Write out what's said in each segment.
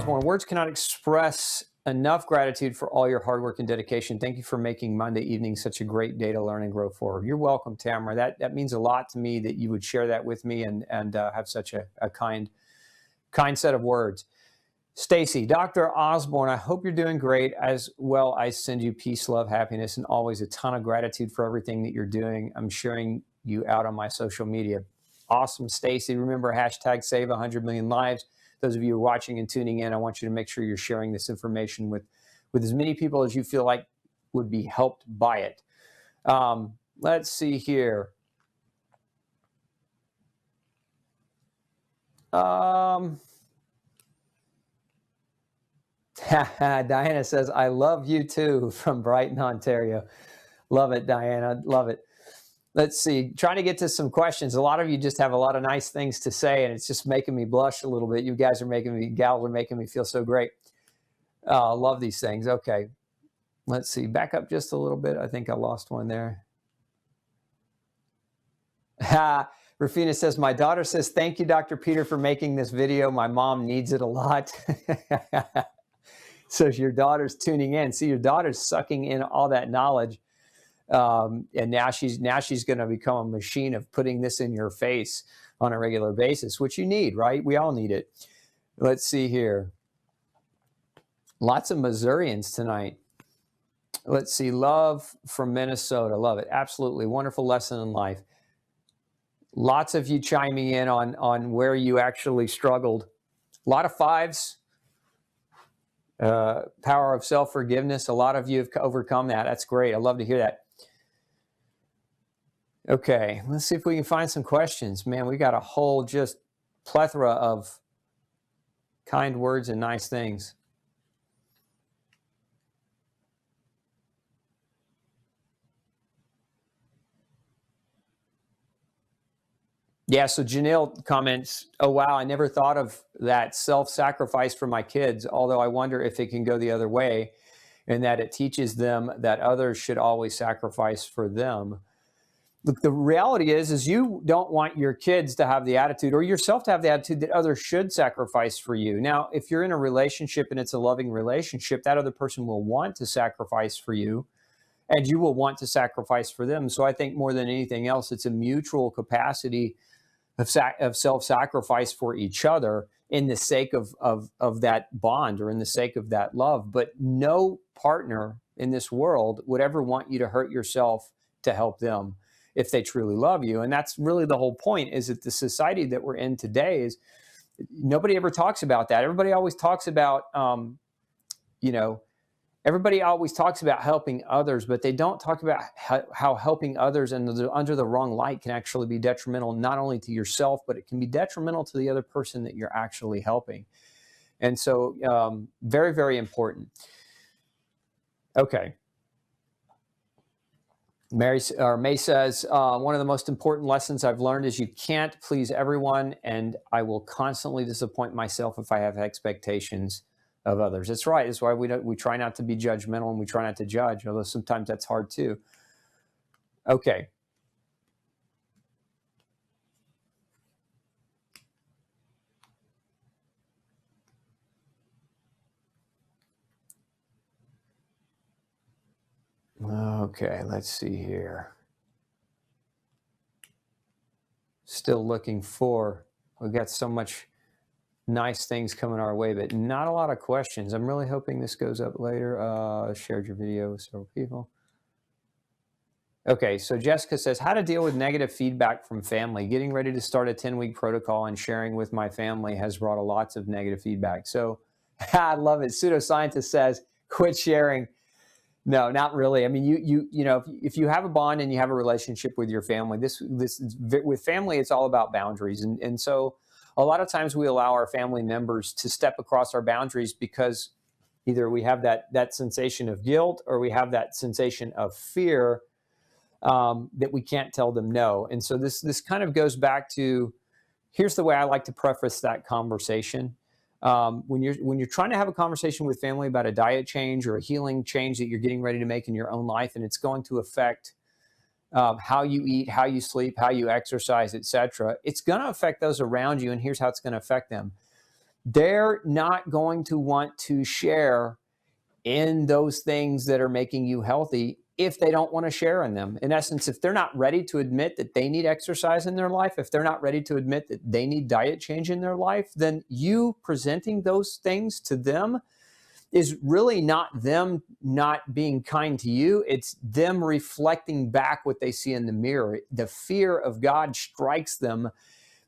Osborne, words cannot express enough gratitude for all your hard work and dedication. Thank you for making Monday evening such a great day to learn and grow forward. You're welcome, Tamara. That means a lot to me that you would share that with me and have such a kind set of words. Stacy, Dr. Osborne, I hope you're doing great. As well, I send you peace, love, happiness, and always a ton of gratitude for everything that you're doing. I'm sharing you out on my social media. Awesome, Stacy. Remember, hashtag save 100 million lives. Those of you who are watching and tuning in, I want you to make sure you're sharing this information with as many people as you feel like would be helped by it. Let's see here. Diana says, I love you too, from Brighton, Ontario. Love it, Diana. Love it. Let's see, trying to get to some questions. A lot of you just have a lot of nice things to say, and it's just making me blush a little bit. You gals are making me feel so great. Love these things. Okay, let's see, back up just a little bit. I think I lost one there. Rufina says, my daughter says, thank you, Dr. Peter, for making this video. My mom needs it a lot. So your daughter's tuning in. See, your daughter's sucking in all that knowledge. And now she's going to become a machine of putting this in your face on a regular basis, which you need, right? We all need it. Let's see here. Lots of Missourians tonight. Let's see. Love from Minnesota. Love it. Absolutely. Wonderful lesson in life. Lots of you chiming in on where you actually struggled. A lot of fives. Power of self-forgiveness. A lot of you have overcome that. That's great. I love to hear that. Okay, let's see if we can find some questions. Man, we got a whole just plethora of kind words and nice things. Yeah, so Janelle comments, oh, wow, I never thought of that self-sacrifice for my kids, although I wonder if it can go the other way, and that it teaches them that others should always sacrifice for them. Look, the reality is you don't want your kids to have the attitude, or yourself to have the attitude, that others should sacrifice for you. Now, if you're in a relationship and it's a loving relationship, that other person will want to sacrifice for you, and you will want to sacrifice for them. So I think more than anything else, it's a mutual capacity of self-sacrifice for each other in the sake of that bond, or in the sake of that love. But no partner in this world would ever want you to hurt yourself to help them if they truly love you. And that's really the whole point, is that the society that we're in today is nobody ever talks about that. Everybody always talks about, everybody always talks about helping others, but they don't talk about how helping others under the wrong light can actually be detrimental, not only to yourself, but it can be detrimental to the other person that you're actually helping. And so very, very important. Okay. May says, one of the most important lessons I've learned is you can't please everyone, and I will constantly disappoint myself if I have expectations of others. That's right. That's why we try not to be judgmental, and we try not to judge, although sometimes that's hard too. Okay. Okay, let's see here. Still looking for, we've got so much nice things coming our way, but not a lot of questions. I'm really hoping this goes up later. Shared your video with several people. Okay, so Jessica says, how to deal with negative feedback from family. Getting ready to start a 10-week protocol and sharing with my family has brought lots of negative feedback. So I love it. Pseudoscientist says, quit sharing. No, not really. I mean, you know, if you have a bond and you have a relationship with your family, with family, it's all about boundaries. And so a lot of times we allow our family members to step across our boundaries because either we have that sensation of guilt, or we have that sensation of fear that we can't tell them no. And so this kind of goes back to, here's the way I like to preface that conversation. When you're trying to have a conversation with family about a diet change or a healing change that you're getting ready to make in your own life, and it's going to affect how you eat, how you sleep, how you exercise, etc., it's going to affect those around you, and here's how it's going to affect them. they're not going to want to share in those things that are making you healthy if they don't want to share in them. In essence, if they're not ready to admit that they need exercise in their life, if they're not ready to admit that they need diet change in their life, then you presenting those things to them is really not them not being kind to you. It's them reflecting back what they see in the mirror. The fear of God strikes them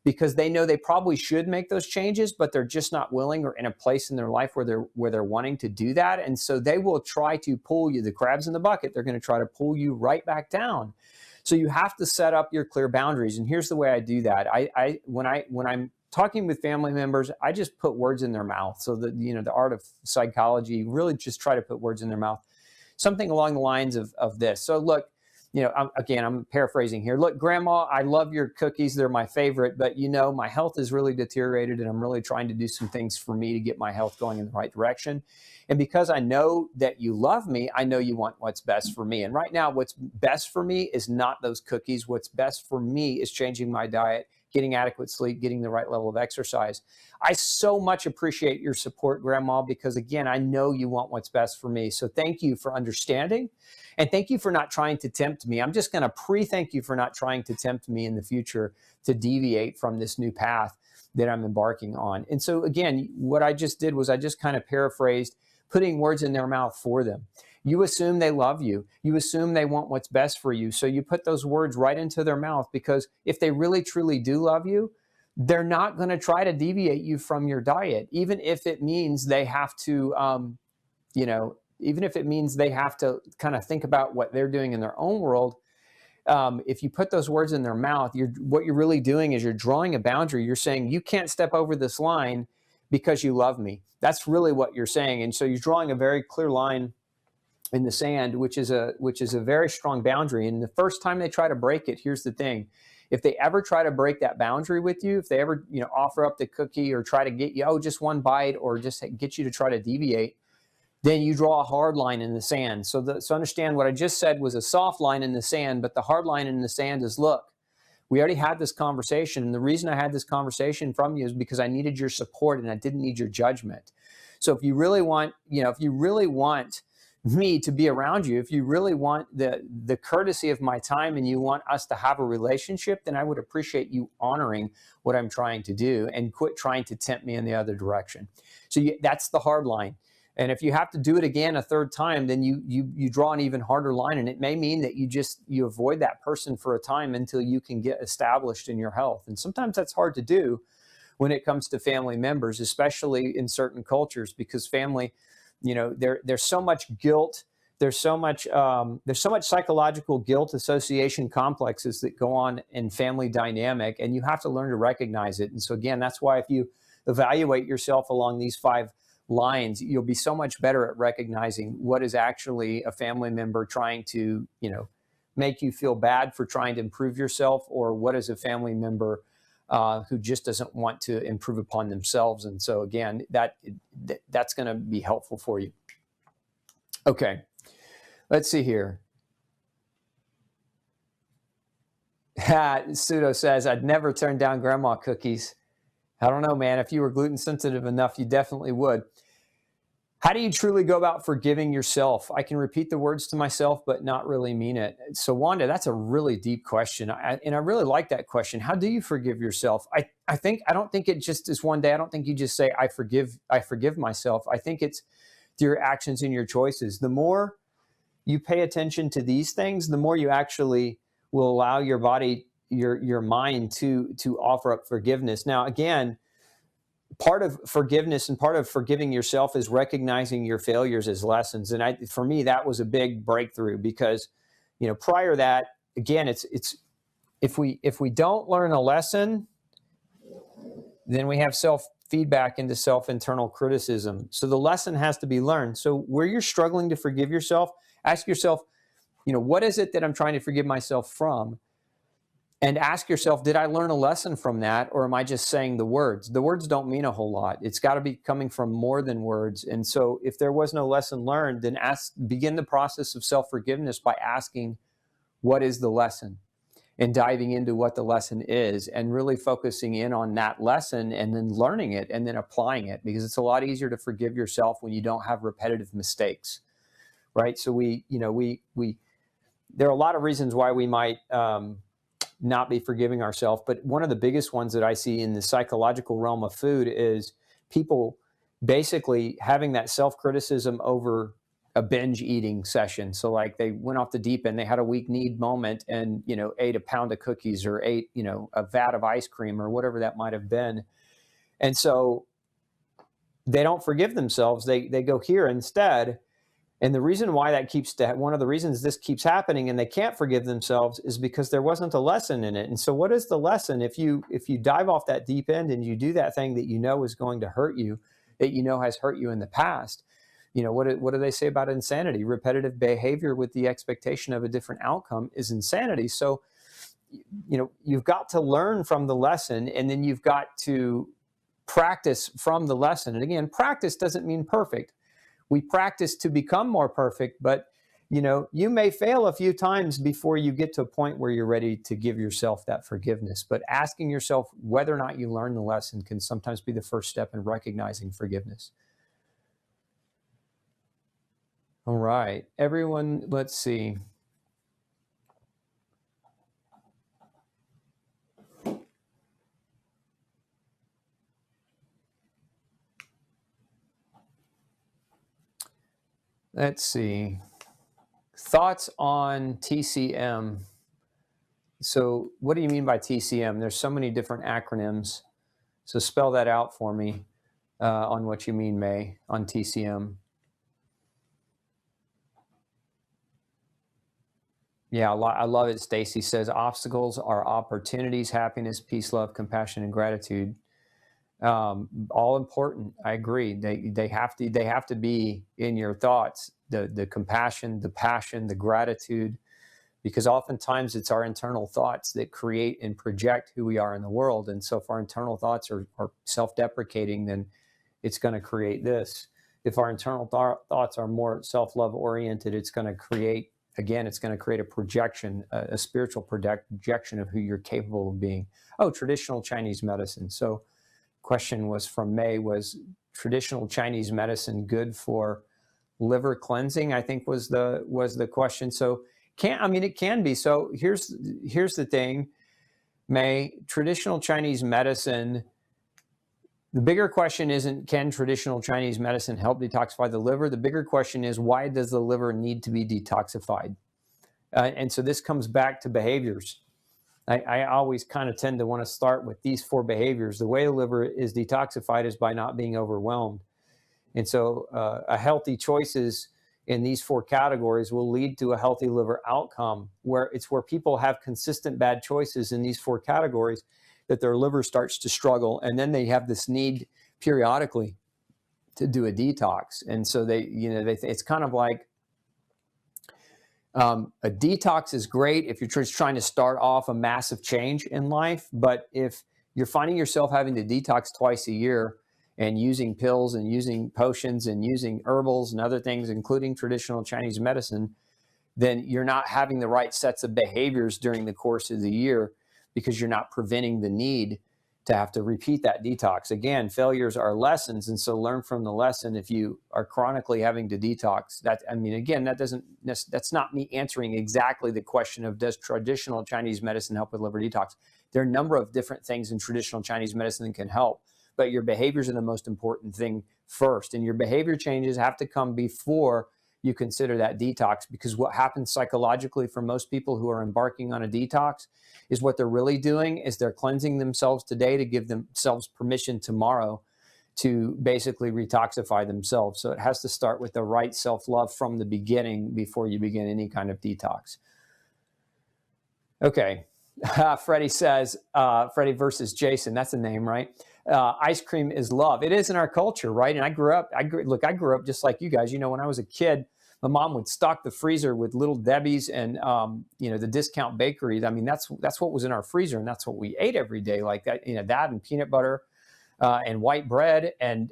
because they know they probably should make those changes, but they're just not willing or in a place in their life where they're wanting to do that. And so they will try to pull you, the crabs in the bucket, they're going to try to pull you right back down. So you have to set up your clear boundaries. And here's the way I do that. When I'm talking with family members, I just put words in their mouth. So that, the art of psychology, really just try to put words in their mouth. Something along the lines of this. So look, I'm paraphrasing here. Look, Grandma, I love your cookies. They're my favorite, but my health is really deteriorated and I'm really trying to do some things for me to get my health going in the right direction. And because I know that you love me, I know you want what's best for me. And right now, what's best for me is not those cookies. What's best for me is changing my diet, getting adequate sleep, getting the right level of exercise. I so much appreciate your support, Grandma, because again, I know you want what's best for me. So thank you for understanding. And thank you for not trying to tempt me. I'm just going to thank you for not trying to tempt me in the future to deviate from this new path that I'm embarking on. And so again, what I just did was I just kind of paraphrased, putting words in their mouth for them. You assume they love you. You assume they want what's best for you. So you put those words right into their mouth, because if they really, truly do love you, they're not going to try to deviate you from your diet, even if it means they have to, even if it means they have to kind of think about what they're doing in their own world. If you put those words in their mouth, what you're really doing is you're drawing a boundary. You're saying, you can't step over this line because you love me. That's really what you're saying. And so you're drawing a very clear line in the sand, which is a very strong boundary. And the first time they try to break it, here's the thing. If they ever try to break that boundary with you, if they ever, offer up the cookie or try to get you, just one bite, or just get you to try to deviate, then you draw a hard line in the sand. So understand what I just said was a soft line in the sand, but the hard line in the sand is, look, we already had this conversation. And the reason I had this conversation from you is because I needed your support and I didn't need your judgment. So if you really want, me to be around you, if you really want the courtesy of my time and you want us to have a relationship, then I would appreciate you honoring what I'm trying to do and quit trying to tempt me in the other direction. So that's the hard line. And if you have to do it again a third time, then you draw an even harder line. And it may mean that you avoid that person for a time until you can get established in your health. And sometimes that's hard to do when it comes to family members, especially in certain cultures, because family, there's so much guilt. There's so much psychological guilt association complexes that go on in family dynamic, and you have to learn to recognize it. And so again, that's why if you evaluate yourself along these 5 lines, you'll be so much better at recognizing what is actually a family member trying to, make you feel bad for trying to improve yourself, or what is a family member who just doesn't want to improve upon themselves. And so again, that's going to be helpful for you. Okay, let's see here. Pseudo says, I'd never turn down grandma cookies. I don't know, man. If you were gluten sensitive enough, you definitely would. How do you truly go about forgiving yourself? I can repeat the words to myself, but not really mean it. So Wanda, that's a really deep question. And I really like that question. How do you forgive yourself? I don't think it just is one day. I don't think you just say, I forgive myself. I think it's through your actions and your choices. The more you pay attention to these things, the more you actually will allow your body, your mind to offer up forgiveness. Now, again, part of forgiveness and part of forgiving yourself is recognizing your failures as lessons. And for me, that was a big breakthrough, because, prior to that, again, it's if we don't learn a lesson, then we have self-feedback into self-internal criticism. So the lesson has to be learned. So where you're struggling to forgive yourself, ask yourself, what is it that I'm trying to forgive myself from? And ask yourself, did I learn a lesson from that, or am I just saying the words? The words don't mean a whole lot. It's got to be coming from more than words. And so if there was no lesson learned, then begin the process of self-forgiveness by asking, what is the lesson? and diving into what the lesson is and really focusing in on that lesson and then learning it and then applying it, because it's a lot easier to forgive yourself when you don't have repetitive mistakes, right? So there are a lot of reasons why we might not be forgiving ourselves, but one of the biggest ones that I see in the psychological realm of food is people basically having that self-criticism over a binge eating session. So like they went off the deep end, they had a weak need moment and, ate a pound of cookies or ate, a vat of ice cream or whatever that might have been. And so they don't forgive themselves. They go here instead. And the reason why one of the reasons this keeps happening and they can't forgive themselves is because there wasn't a lesson in it. And so what is the lesson? If you dive off that deep end and you do that thing that is going to hurt you, that has hurt you in the past, what do they say about insanity? Repetitive behavior with the expectation of a different outcome is insanity. So, you've got to learn from the lesson, and then you've got to practice from the lesson. And again, practice doesn't mean perfect. We practice to become more perfect, but you may fail a few times before you get to a point where you're ready to give yourself that forgiveness. But asking yourself whether or not you learn the lesson can sometimes be the first step in recognizing forgiveness. All right, everyone, let's see. Let's see. Thoughts on TCM. So what do you mean by TCM? There's so many different acronyms. So spell that out for me on what you mean, May, on TCM. Yeah, I love it. Stacy says obstacles are opportunities, happiness, peace, love, compassion, and gratitude. All important. I agree. They have to be in your thoughts. The compassion, the passion, the gratitude, because oftentimes it's our internal thoughts that create and project who we are in the world. And so if our internal thoughts are self-deprecating, then it's going to create this. If our internal thoughts are more self-love oriented, it's going to create a projection, a spiritual projection of who you're capable of being. Oh, traditional Chinese medicine. So question was from May, was traditional Chinese medicine good for liver cleansing? I think was the question. So it can be. So here's the thing, May, traditional Chinese medicine, the bigger question isn't can traditional Chinese medicine help detoxify the liver? The bigger question is, why does the liver need to be detoxified? And so this comes back to behaviors. I always kind of tend to want to start with these 4 behaviors. The way the liver is detoxified is by not being overwhelmed. And so a healthy choices in these 4 categories will lead to a healthy liver outcome, where people have consistent bad choices in these 4 categories, that their liver starts to struggle. And then they have this need periodically to do a detox. And so it's kind of like, a detox is great if you're just trying to start off a massive change in life. But if you're finding yourself having to detox twice a year and using pills and using potions and using herbals and other things, including traditional Chinese medicine, then you're not having the right sets of behaviors during the course of the year, because you're not preventing the need to have to repeat that detox. Again, failures are lessons, and so learn from the lesson. If you are chronically having to detox, that's not me answering exactly the question of does traditional Chinese medicine help with liver detox. There are a number of different things in traditional Chinese medicine that can help, but your behaviors are the most important thing first, and your behavior changes have to come before you consider that detox, because what happens psychologically for most people who are embarking on a detox is what they're really doing is they're cleansing themselves today to give themselves permission tomorrow to basically retoxify themselves. So it has to start with the right self-love from the beginning before you begin any kind of detox. Okay. Freddie says, Freddie versus Jason, that's a name, right? Ice cream is love. It is in our culture, right? And I grew up just like you guys. When I was a kid, my mom would stock the freezer with Little Debbie's and the discount bakeries. I mean, that's what was in our freezer, and that's what we ate every day, like that. That and peanut butter and white bread and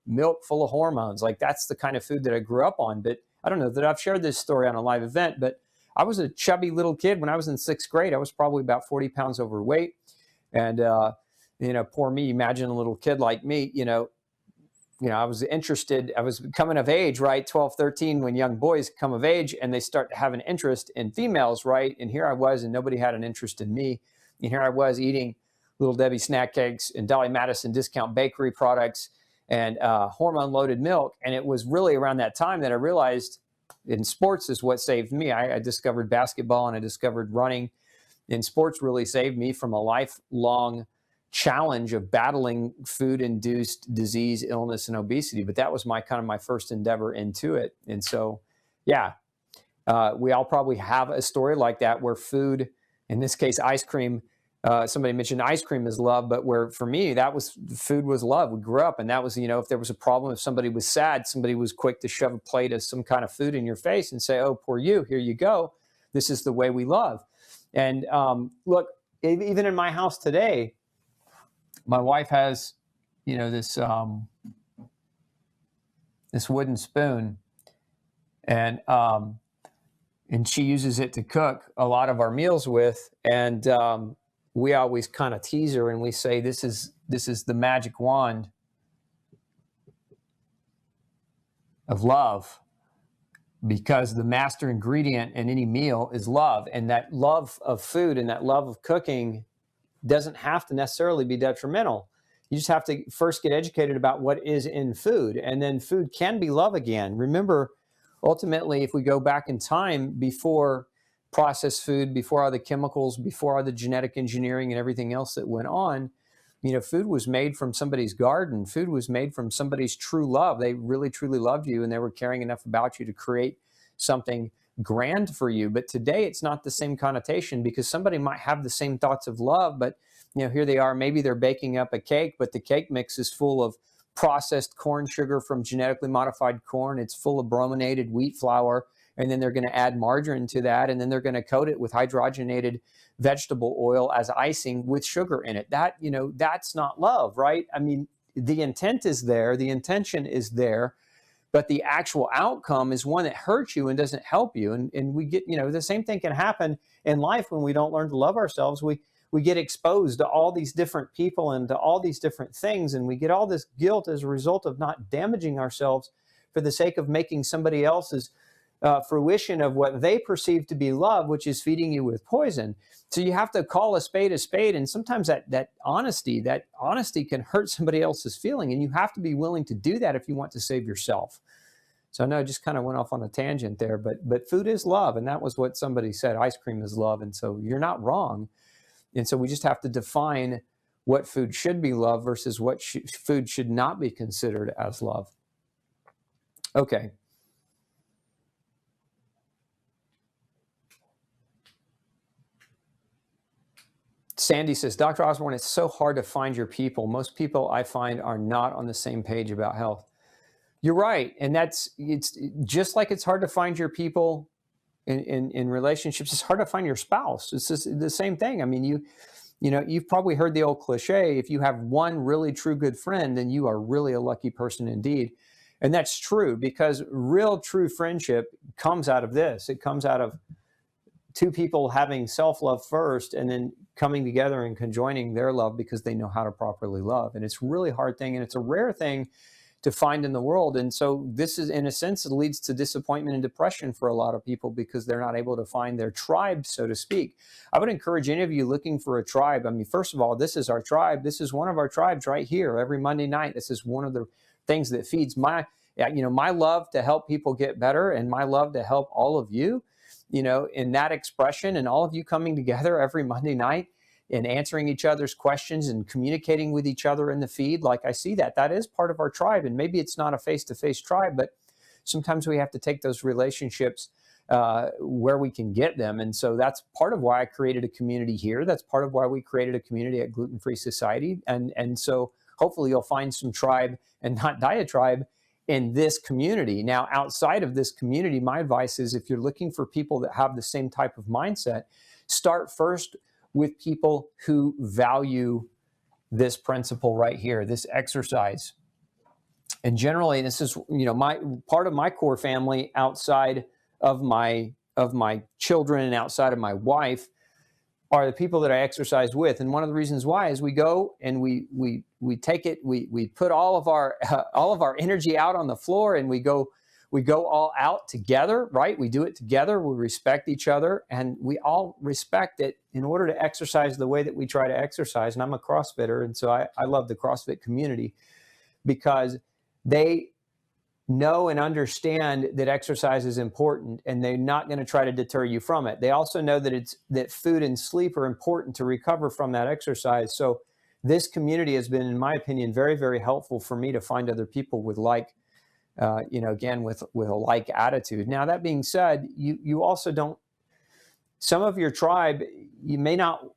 milk full of hormones. Like that's the kind of food that I grew up on. But I don't know that I've shared this story on a live event, but I was a chubby little kid when I was in 6th grade. I was probably about 40 pounds overweight. And, poor me, imagine a little kid like me, I was interested, I was coming of age, right? 12, 13, when young boys come of age and they start to have an interest in females, right? And here I was, and nobody had an interest in me. And here I was eating Little Debbie snack cakes and Dolly Madison discount bakery products and hormone-loaded milk. And it was really around that time that I realized in sports is what saved me. I discovered basketball and I discovered running. And sports really saved me from a lifelong challenge of battling food-induced disease, illness, and obesity. But that was my first endeavor into it. And so, yeah, we all probably have a story like that where food, in this case, ice cream, somebody mentioned ice cream is love, but where for me, food was love. We grew up, and that was, if there was a problem, if somebody was sad, somebody was quick to shove a plate of some kind of food in your face and say, oh, poor you, here you go. This is the way we love. And look, even in my house today, my wife has, this wooden spoon, and she uses it to cook a lot of our meals with. And we always kind of tease her and we say, this is the magic wand of love, because the master ingredient in any meal is love. And that love of food and that love of cooking doesn't have to necessarily be detrimental. You just have to first get educated about what is in food, and then food can be love again. Remember, ultimately, if we go back in time, before processed food, before all the chemicals, before all the genetic engineering and everything else that went on, food was made from somebody's garden. Food was made from somebody's true love. They really, truly loved you, and they were caring enough about you to create something grand for you. But today it's not the same connotation, because somebody might have the same thoughts of love, but here they are, maybe they're baking up a cake, but the cake mix is full of processed corn sugar from genetically modified corn. It's full of brominated wheat flour, and then they're going to add margarine to that, and then they're going to coat it with hydrogenated vegetable oil as icing with sugar in it. That, that's not love, right? I mean, the intent is there, the intention is there, but the actual outcome is one that hurts you and doesn't help you. And we get, the same thing can happen in life when we don't learn to love ourselves. We get exposed to all these different people and to all these different things, and we get all this guilt as a result of not damaging ourselves for the sake of making somebody else's fruition of what they perceive to be love, which is feeding you with poison. So you have to call a spade, and sometimes that honesty can hurt somebody else's feeling, and you have to be willing to do that if you want to save yourself. So I know I just kind of went off on a tangent there, but food is love, and that was what somebody said. Ice cream is love, and so you're not wrong. And so we just have to define what food should be love versus what food should not be considered as love. Okay. Sandy says, Dr. Osborne, it's so hard to find your people. Most people I find are not on the same page about health. You're right. And it's just like it's hard to find your people in relationships. It's hard to find your spouse. It's just the same thing. I mean, you've probably heard the old cliche, if you have one really true good friend, then you are really a lucky person indeed. And that's true, because real true friendship comes out of this. It comes out of two people having self-love first and then coming together and conjoining their love because they know how to properly love. And it's a really hard thing, and it's a rare thing to find in the world. And so this is, in a sense, it leads to disappointment and depression for a lot of people because they're not able to find their tribe, so to speak. I would encourage any of you looking for a tribe. I mean, first of all, this is our tribe. This is one of our tribes right here every Monday night. This is one of the things that feeds my love to help people get better, and my love to help all of you, in that expression, and all of you coming together every Monday night and answering each other's questions and communicating with each other in the feed. Like, I see that is part of our tribe. And maybe it's not a face-to-face tribe, but sometimes we have to take those relationships where we can get them. And so that's part of why I created a community here. That's part of why we created a community at Gluten Free Society. And so hopefully you'll find some tribe and not diatribe in this community. Now, outside of this community, my advice is, if you're looking for people that have the same type of mindset, start first with people who value this principle right here, this exercise. And generally, this is, my part of my core family outside of my of my children and outside of my wife are the people that I exercise with. And one of the reasons why is we go and we take it, we put all of our energy out on the floor, and we go all out together, right? We do it together. We respect each other, and we all respect it in order to exercise the way that we try to exercise. And I'm a CrossFitter, and so I love the CrossFit community because they know and understand that exercise is important, and they're not going to try to deter you from it. They also know that food and sleep are important to recover from that exercise. So this community has been, in my opinion, very, very helpful for me to find other people with like, again, with a like attitude. Now, that being said, you also don't, some of your tribe, you may not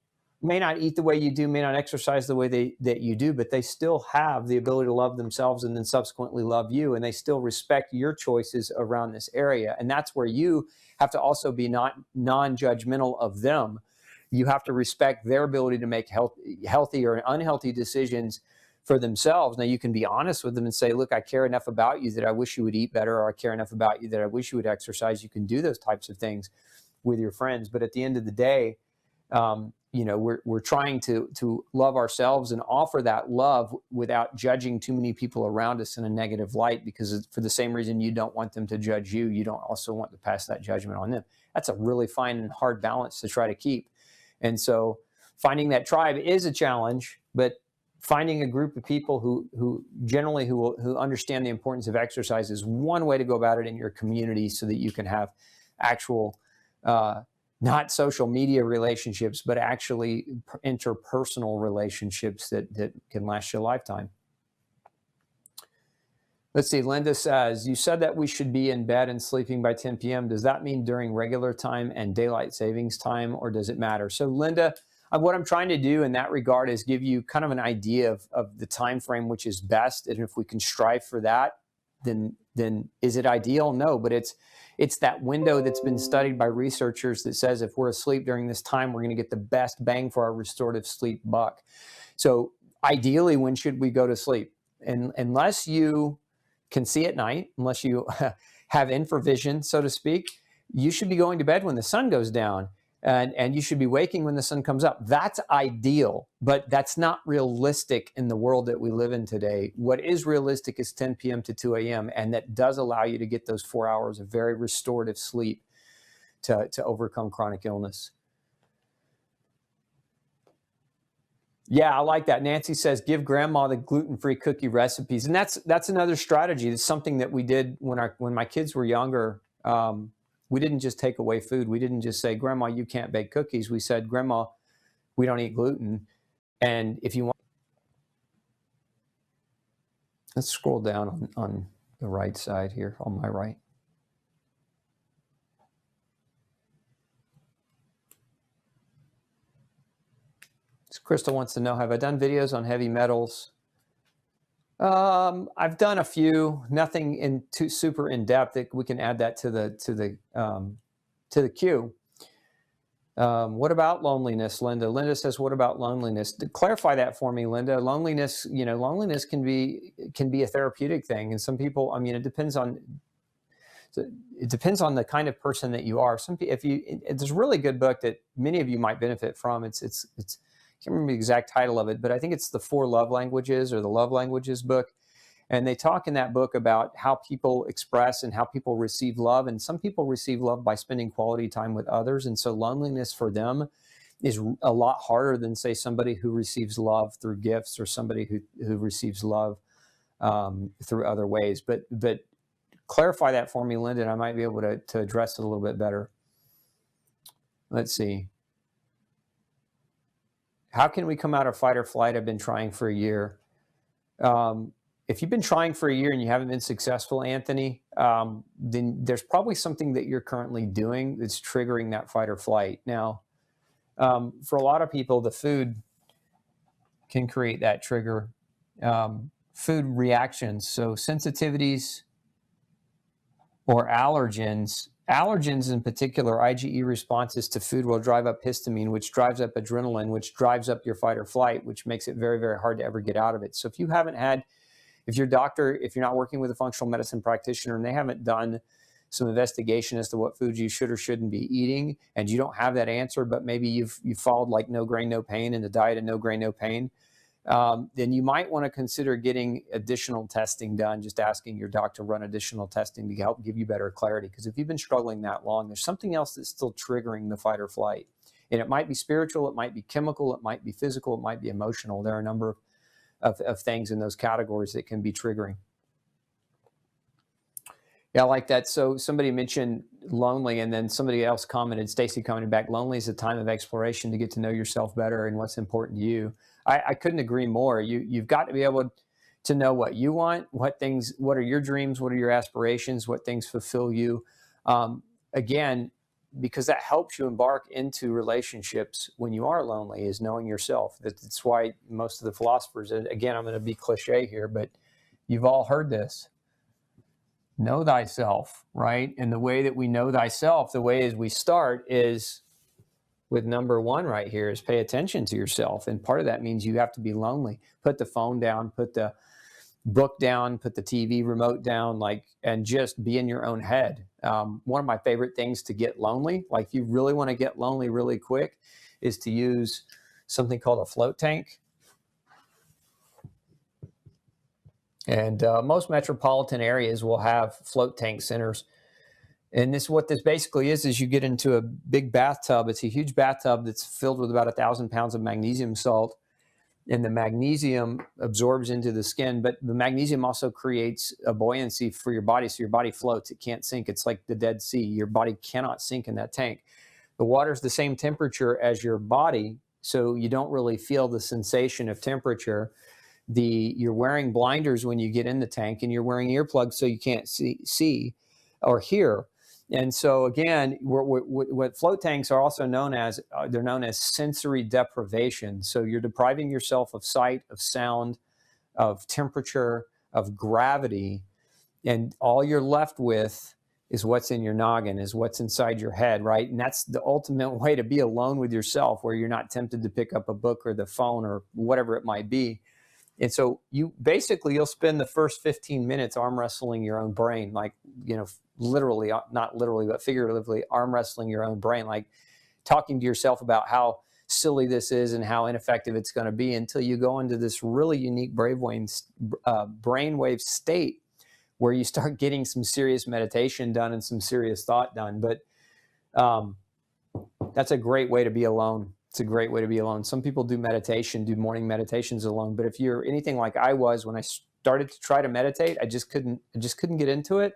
eat the way you do, may not exercise the way that you do, but they still have the ability to love themselves and then subsequently love you, and they still respect your choices around this area. And that's where you have to also be not non-judgmental of them. You have to respect their ability to make healthy or unhealthy decisions for themselves. Now, you can be honest with them and say, look, I care enough about you that I wish you would eat better, or I care enough about you that I wish you would exercise. You can do those types of things with your friends. But at the end of the day, we're trying to love ourselves and offer that love without judging too many people around us in a negative light, because for the same reason you don't want them to judge you, you don't also want to pass that judgment on them. That's a really fine and hard balance to try to keep. And so finding that tribe is a challenge, but finding a group of people who understand the importance of exercise is one way to go about it in your community, so that you can have actual not social media relationships, but actually interpersonal relationships that can last you a lifetime. Let's see, Linda says, you said that we should be in bed and sleeping by 10 p.m. Does that mean during regular time and daylight savings time, or does it matter? So Linda, what I'm trying to do in that regard is give you kind of an idea of the time frame which is best. And if we can strive for that, then is it ideal? No, but it's that window that's been studied by researchers that says if we're asleep during this time, we're going to get the best bang for our restorative sleep buck. So ideally, when should we go to sleep? And unless you can see at night, unless you have infravision, so to speak, you should be going to bed when the sun goes down. And you should be waking when the sun comes up. That's ideal, but that's not realistic in the world that we live in today. What is realistic is 10 p.m. to 2 a.m., and that does allow you to get those 4 hours of very restorative sleep to overcome chronic illness. Yeah, I like that. Nancy says, give grandma the gluten-free cookie recipes. And that's another strategy. It's something that we did when my kids were younger. We didn't just take away food. We didn't just say, Grandma, you can't bake cookies. We said, Grandma, we don't eat gluten. And if you want, let's scroll down on the right side here, on my right. Crystal wants to know, have I done videos on heavy metals? I've done a few, nothing too super in depth. We can add that to the queue. What about loneliness, Linda? Linda says, what about loneliness? Clarify that for me, Linda. Loneliness, loneliness can be a therapeutic thing. And some people, it depends on the kind of person that you are. There's a really good book that many of you might benefit from. It's I can't remember the exact title of it, but I think it's the 4 Love Languages, or the Love Languages book. And they talk in that book about how people express and how people receive love. And some people receive love by spending quality time with others. And so loneliness for them is a lot harder than, say, somebody who receives love through gifts, or somebody who receives love through other ways. But clarify that for me, Linda, and I might be able to address it a little bit better. Let's see. How can we come out of fight or flight? I've been trying for a year. If you've been trying for a year and you haven't been successful, Anthony, then there's probably something that you're currently doing that's triggering that fight or flight. Now, for a lot of people, the food can create that trigger. Food reactions, so sensitivities or allergens. Allergens in particular, IgE responses to food, will drive up histamine, which drives up adrenaline, which drives up your fight or flight, which makes it very, very hard to ever get out of it. So if your doctor, if you're not working with a functional medicine practitioner and they haven't done some investigation as to what foods you should or shouldn't be eating, and you don't have that answer, but maybe you've followed like no grain, no pain, and the diet of no grain, no pain, then you might want to consider getting additional testing done, just asking your doctor to run additional testing to help give you better clarity. Because if you've been struggling that long, there's something else that's still triggering the fight or flight. And it might be spiritual, it might be chemical, it might be physical, it might be emotional. There are a number of things in those categories that can be triggering. Yeah, I like that. So somebody mentioned lonely, and then somebody else commented, Stacy commented back, lonely is a time of exploration to get to know yourself better and what's important to you. I couldn't agree more. You've got to be able to know what you want, what are your dreams, what are your aspirations, what things fulfill you. Again, because that helps you embark into relationships when you are lonely, is knowing yourself. That's why most of the philosophers, and again, I'm going to be cliche here, but you've all heard this. Know thyself, right? And the way that we know thyself, the way as we start is with number one right here, is pay attention to yourself. And part of that means you have to be lonely. Put the phone down, put the book down, put the TV remote down, and just be in your own head. One of my favorite things to get lonely, like if you really want to get lonely really quick, is to use something called a float tank. And most metropolitan areas will have float tank centers. And what this basically is you get into a big bathtub. It's a huge bathtub that's filled with about 1,000 pounds of magnesium salt. And the magnesium absorbs into the skin, but the magnesium also creates a buoyancy for your body. So your body floats, it can't sink. It's like the Dead Sea. Your body cannot sink in that tank. The water's the same temperature as your body, so you don't really feel the sensation of temperature. You're wearing blinders when you get in the tank, and you're wearing earplugs so you can't see or hear. And so again, what float tanks are also known as, they're known as sensory deprivation. So you're depriving yourself of sight, of sound, of temperature, of gravity, and all you're left with is what's in your noggin, is what's inside your head, right? And that's the ultimate way to be alone with yourself, where you're not tempted to pick up a book or the phone or whatever it might be. And so you'll spend the first 15 minutes arm wrestling your own brain, literally, not literally, but figuratively arm wrestling your own brain, like talking to yourself about how silly this is and how ineffective it's going to be, until you go into this really unique brainwave state where you start getting some serious meditation done and some serious thought done. But that's a great way to be alone. It's a great way to be alone. Some people do morning meditations alone. But if you're anything like I was when I started to try to meditate, I just couldn't get into it.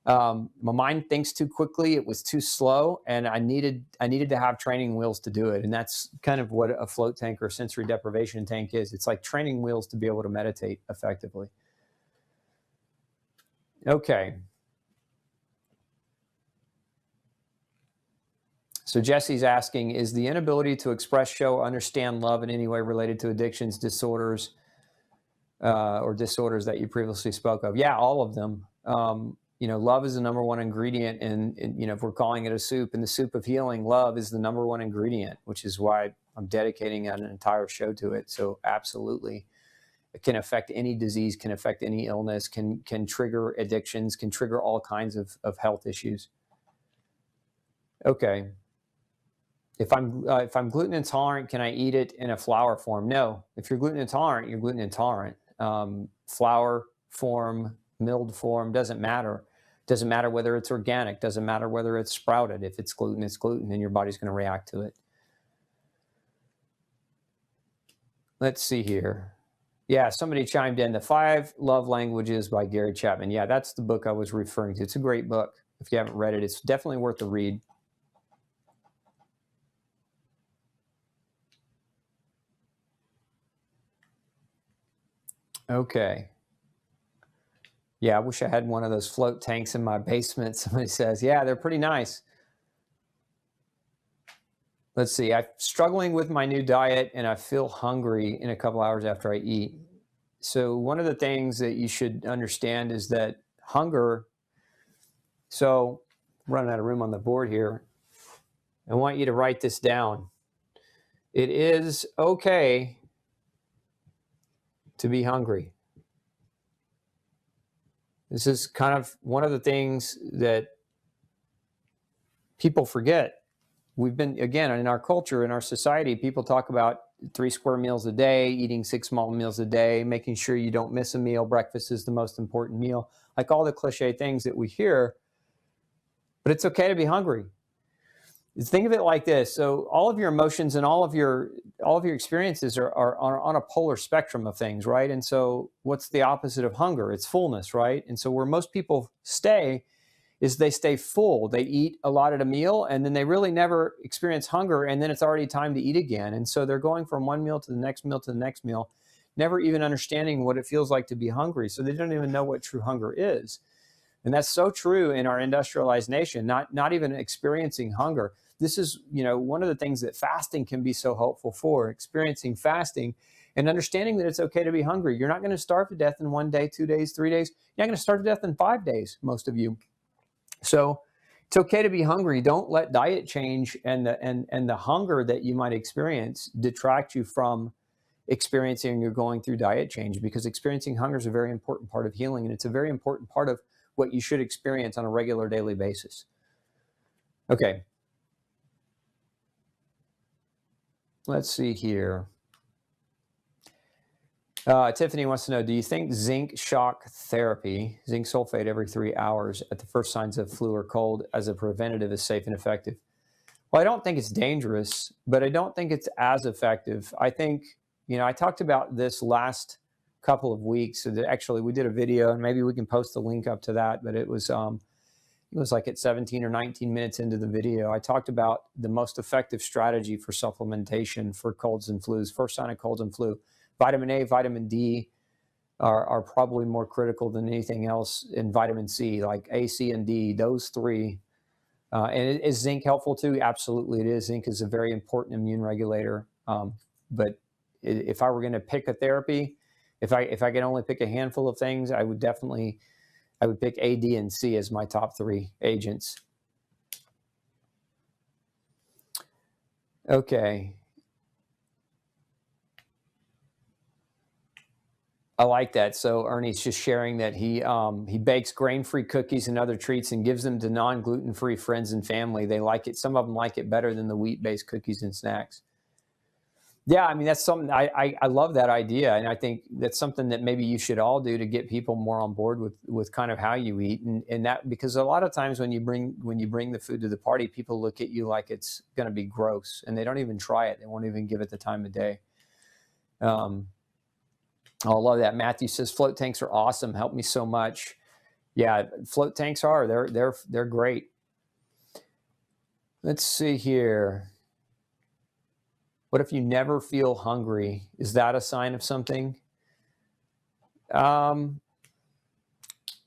My mind thinks too quickly. It was too slow, and I needed to have training wheels to do it. And that's kind of what a float tank or sensory deprivation tank is. It's like training wheels to be able to meditate effectively. Okay. So Jesse's asking, is the inability to express, show, or understand love in any way related to addictions, disorders, or disorders that you previously spoke of? Yeah, all of them. Love is the number one ingredient. And if we're calling it a soup, in the soup of healing, love is the number one ingredient, which is why I'm dedicating an entire show to it. So absolutely. It can affect any disease, can affect any illness, can trigger addictions, can trigger all kinds of health issues. Okay. If I'm gluten intolerant, can I eat it in a flour form? No. If you're gluten intolerant, you're gluten intolerant. Flour form, milled form, doesn't matter. Doesn't matter whether it's organic. Doesn't matter whether it's sprouted. If it's gluten, and your body's going to react to it. Let's see here. Yeah, somebody chimed in. The 5 Love Languages by Gary Chapman. Yeah, that's the book I was referring to. It's a great book. If you haven't read it, it's definitely worth a read. Okay. Yeah, I wish I had one of those float tanks in my basement. Somebody says, yeah, they're pretty nice. Let's see. I'm struggling with my new diet, and I feel hungry in a couple hours after I eat. So one of the things that you should understand is that hunger, so I'm running out of room on the board here. I want you to write this down. It is okay to be hungry. This is kind of one of the things that people forget. We've been, again, in our culture, in our society, people talk about 3 square meals a day, eating 6 small meals a day, making sure you don't miss a meal. Breakfast is the most important meal, like all the cliche things that we hear. But it's okay to be hungry. Think of it like this. So all of your emotions and all of your experiences are on a polar spectrum of things, right? And so what's the opposite of hunger? It's fullness, right? And so where most people stay is they stay full. They eat a lot at a meal, and then they really never experience hunger, and then it's already time to eat again. And so they're going from one meal to the next meal to the next meal, never even understanding what it feels like to be hungry. So they don't even know what true hunger is. And that's so true in our industrialized nation, not even experiencing hunger. This is, one of the things that fasting can be so helpful for, experiencing fasting and understanding that it's okay to be hungry. You're not going to starve to death in 1 day, 2 days, 3 days. You're not going to starve to death in 5 days, most of you. So it's okay to be hungry. Don't let diet change and the hunger that you might experience detract you from experiencing or going through diet change, because experiencing hunger is a very important part of healing, and it's a very important part of what you should experience on a regular daily basis. Okay. Let's see here. Tiffany wants to know, do you think zinc shock therapy, zinc sulfate every 3 hours at the first signs of flu or cold as a preventative is safe and effective? Well, I don't think it's dangerous, but I don't think it's as effective. I think, I talked about this last couple of weeks. So actually, we did a video, and maybe we can post the link up to that, but it was like at 17 or 19 minutes into the video. I talked about the most effective strategy for supplementation for colds and flus, first sign of colds and flu. Vitamin A, vitamin D are probably more critical than anything else, in vitamin C, like A, C, and D, those three. And is zinc helpful too? Absolutely it is. Zinc is a very important immune regulator. But if I were going to pick a therapy, if I could only pick a handful of things, I would pick A, D, and C as my top 3 agents. Okay. I like that. So Ernie's just sharing that he bakes grain-free cookies and other treats and gives them to non-gluten-free friends and family. They like it. Some of them like it better than the wheat-based cookies and snacks. Yeah, I mean, that's something I love that idea, and I think that's something that maybe you should all do to get people more on board with kind of how you eat, and that, because a lot of times when you bring the food to the party, people look at you like it's going to be gross, and they don't even try it. They won't even give it the time of day. I love that. Matthew says float tanks are awesome. Help me so much. Yeah, float tanks are. They're great. Let's see here. What if you never feel hungry? Is that a sign of something? I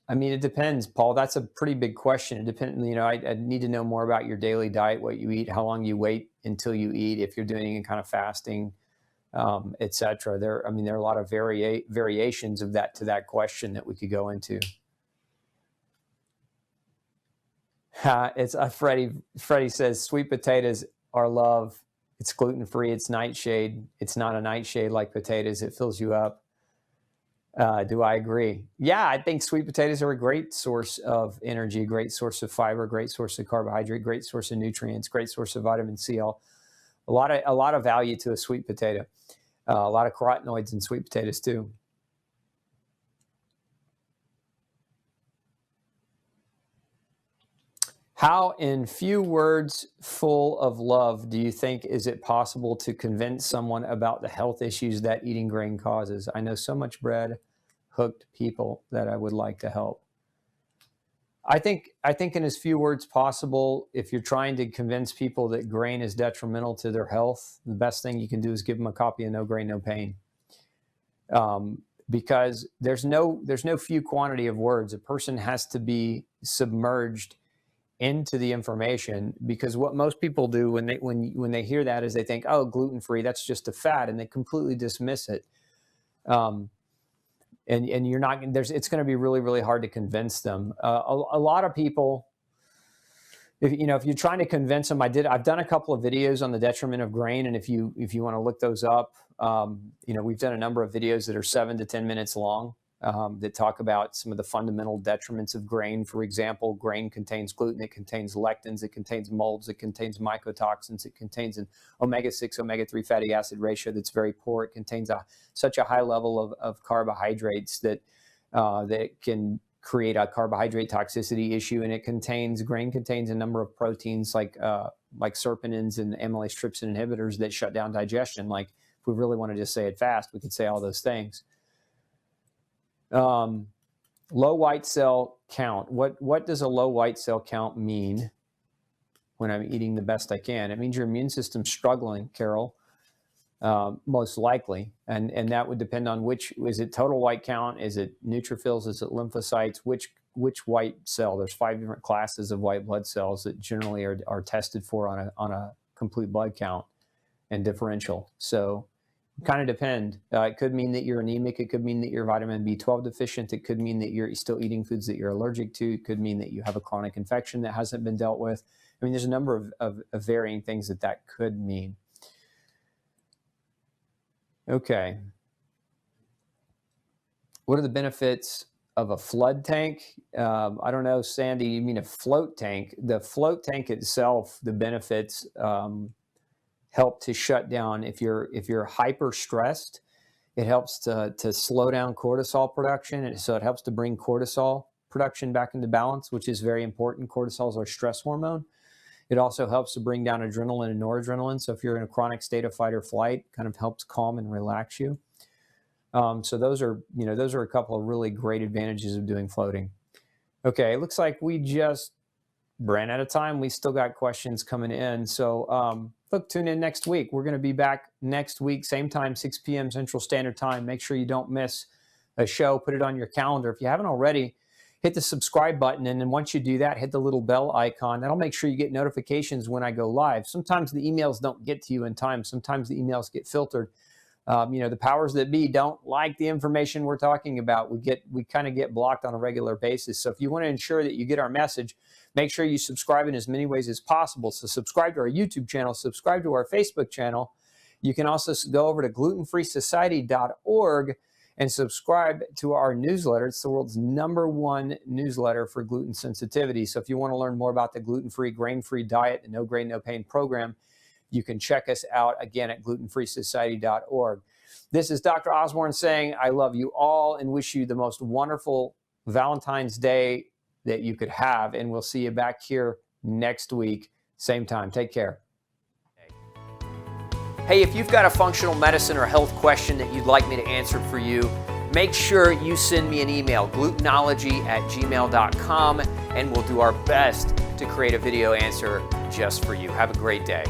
mean, it depends, Paul. That's a pretty big question. It depends. I need to know more about your daily diet, what you eat, how long you wait until you eat, if you're doing any kind of fasting, etc. There are a lot of variations of that question that we could go into. It's Freddie says sweet potatoes are love. It's gluten-free. It's nightshade. It's not a nightshade like potatoes. It fills you up. Do I agree? Yeah, I think sweet potatoes are a great source of energy, great source of fiber, great source of carbohydrate, great source of nutrients, great source of vitamin C. A lot of value to a sweet potato. A lot of carotenoids in sweet potatoes too. How, in few words full of love, do you think is it possible to convince someone about the health issues that eating grain causes? I know so much bread-hooked people that I would like to help. I think in as few words possible, if you're trying to convince people that grain is detrimental to their health, the best thing you can do is give them a copy of No Grain, No Pain. Because there's no few quantity of words. A person has to be submerged into the information, because what most people do when they hear that is they think, oh, gluten-free, that's just a fad, and they completely dismiss it. And you're not, it's going to be really, really hard to convince them. A lot of people, if you're trying to convince them, I've done a couple of videos on the detriment of grain, and if you want to look those up, we've done a number of videos that are 7 to 10 minutes long. that talk about some of the fundamental detriments of grain. For example, grain contains gluten, it contains lectins, it contains molds, it contains mycotoxins, it contains an omega-6, omega-3 fatty acid ratio that's very poor. It contains such a high level of carbohydrates that that can create a carbohydrate toxicity issue. And grain contains a number of proteins like serpinins and amylase trypsin inhibitors that shut down digestion. Like, if we really want to just say it fast, we could say all those things. Low white cell count. What does a low white cell count mean when I'm eating the best I can? It means your immune system's struggling, Carol, most likely. And that would depend on is it total white count? Is it neutrophils? Is it lymphocytes? Which white cell? There's 5 different classes of white blood cells that generally are tested for on a complete blood count and differential. So kind of depend. It could mean that you're anemic. It could mean that you're vitamin B12 deficient. It could mean that you're still eating foods that you're allergic to. It could mean that you have a chronic infection that hasn't been dealt with. I mean, there's a number of varying things that could mean. Okay. What are the benefits of a flood tank? I don't know, Sandy, you mean a float tank? The float tank itself, the benefits help to shut down. If you're hyper stressed, it helps to slow down cortisol production, and so it helps to bring cortisol production back into balance, which is very important. Cortisol is our stress hormone. It also helps to bring down adrenaline and noradrenaline. So if you're in a chronic state of fight or flight, kind of helps calm and relax you. So those are a couple of really great advantages of doing floating. Okay, it looks like we just ran out of time. We still got questions coming in. So look, tune in next week. We're going to be back next week, same time, 6 p.m. Central Standard Time. Make sure you don't miss a show. Put it on your calendar. If you haven't already, hit the subscribe button. And then once you do that, hit the little bell icon. That'll make sure you get notifications when I go live. Sometimes the emails don't get to you in time. Sometimes the emails get filtered. The powers that be don't like the information we're talking about. We kind of get blocked on a regular basis. So if you want to ensure that you get our message, make sure you subscribe in as many ways as possible. So subscribe to our YouTube channel, subscribe to our Facebook channel. You can also go over to glutenfreesociety.org and subscribe to our newsletter. It's the world's #1 newsletter for gluten sensitivity. So if you want to learn more about the gluten-free, grain-free diet, the No Grain, No Pain program, you can check us out again at glutenfreesociety.org. This is Dr. Osborne saying I love you all and wish you the most wonderful Valentine's Day that you could have. And we'll see you back here next week, same time. Take care. Hey, if you've got a functional medicine or health question that you'd like me to answer for you, make sure you send me an email, glutenology@gmail.com, and we'll do our best to create a video answer just for you. Have a great day.